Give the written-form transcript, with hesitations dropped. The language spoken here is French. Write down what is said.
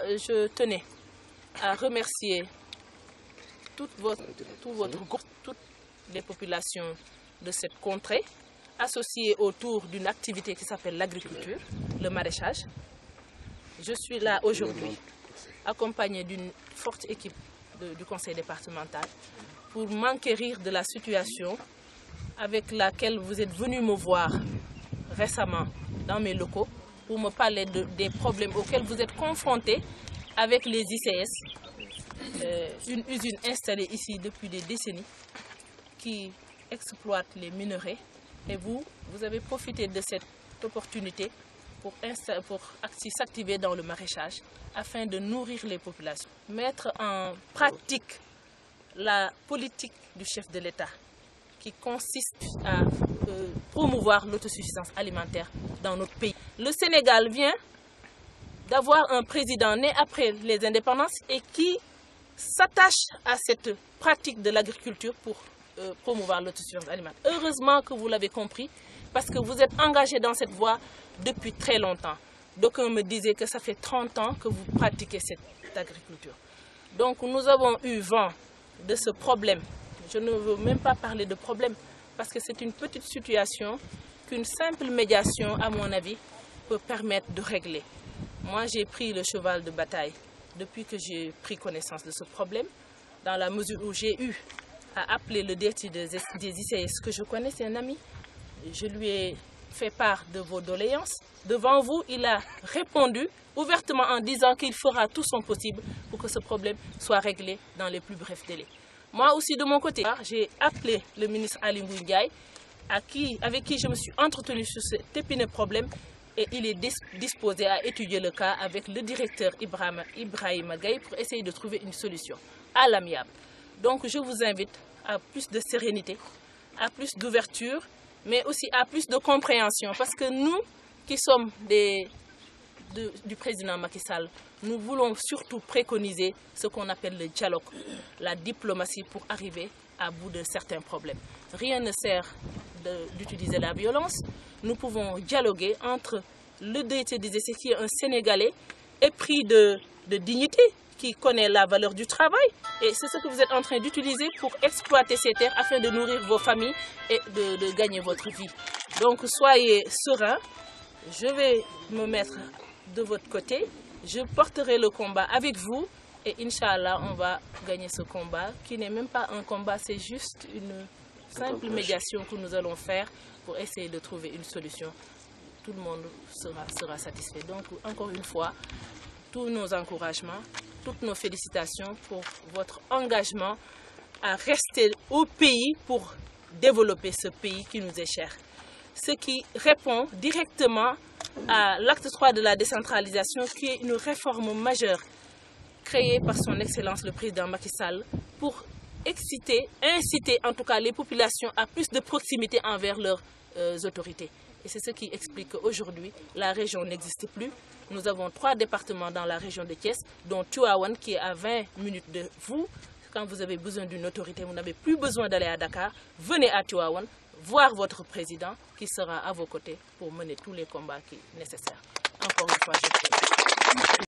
je tenais à remercier tout votre groupe, toutes les populations de cette contrée, associées autour d'une activité qui s'appelle l'agriculture, le maraîchage. Je suis là aujourd'hui, accompagnée d'une forte équipe du conseil départemental, pour m'enquérir de la situation avec laquelle vous êtes venu me voir récemment dans mes locaux, pour me parler des problèmes auxquels vous êtes confrontés avec les ICS, une usine installée ici depuis des décennies qui exploite les minerais. Et vous avez profité de cette opportunité pour s'activer dans le maraîchage afin de nourrir les populations. Mettre en pratique la politique du chef de l'État qui consiste à promouvoir l'autosuffisance alimentaire dans notre pays. Le Sénégal vient d'avoir un président né après les indépendances et qui s'attache à cette pratique de l'agriculture pour promouvoir l'autosuffisance alimentaire. Heureusement que vous l'avez compris, parce que vous êtes engagé dans cette voie depuis très longtemps. D'aucuns me disaient que ça fait 30 ans que vous pratiquez cette agriculture. Donc nous avons eu vent de ce problème. Je ne veux même pas parler de problème, parce que c'est une petite situation qu'une simple médiation, à mon avis, peut permettre de régler. Moi, j'ai pris le cheval de bataille depuis que j'ai pris connaissance de ce problème, dans la mesure où j'ai eu à appeler le directeur des ICS que je connais, c'est un ami. Je lui ai fait part de vos doléances. Devant vous, il a répondu ouvertement en disant qu'il fera tout son possible pour que ce problème soit réglé dans les plus brefs délais. Moi aussi, de mon côté, j'ai appelé le ministre Ali Ngouille Ndiaye, avec qui je me suis entretenue sur cet épineux problème, et il est disposé à étudier le cas avec le directeur Ibrahima Gaye pour essayer de trouver une solution à l'amiable. Donc je vous invite à plus de sérénité, à plus d'ouverture, mais aussi à plus de compréhension, parce que nous qui sommes du président Macky Sall, nous voulons surtout préconiser ce qu'on appelle le dialogue, la diplomatie pour arriver à bout de certains problèmes. Rien ne sert d'utiliser la violence. Nous pouvons dialoguer entre le directeur des ICS, qui est un Sénégalais épris de dignité, qui connaît la valeur du travail, et c'est ce que vous êtes en train d'utiliser pour exploiter ces terres afin de nourrir vos familles et de gagner votre vie. Donc soyez sereins, je vais me mettre de votre côté, je porterai le combat avec vous, et Inch'Allah, on va gagner ce combat, qui n'est même pas un combat, c'est juste une simple médiation que nous allons faire pour essayer de trouver une solution. Tout le monde sera satisfait. Donc, encore une fois, tous nos encouragements, toutes nos félicitations pour votre engagement à rester au pays pour développer ce pays qui nous est cher. Ce qui répond directement à l'acte 3 de la décentralisation, qui est une réforme majeure créée par son Excellence le Président Macky Sall pour inciter en tout cas les populations à plus de proximité envers leurs autorités. Et c'est ce qui explique qu'aujourd'hui, la région n'existe plus. Nous avons 3 départements dans la région de Thiès, dont Tivaouane qui est à 20 minutes de vous. Quand vous avez besoin d'une autorité, vous n'avez plus besoin d'aller à Dakar. Venez à Tivaouane, voir votre président qui sera à vos côtés pour mener tous les combats qui sont nécessaires. Encore une fois, je vous remercie.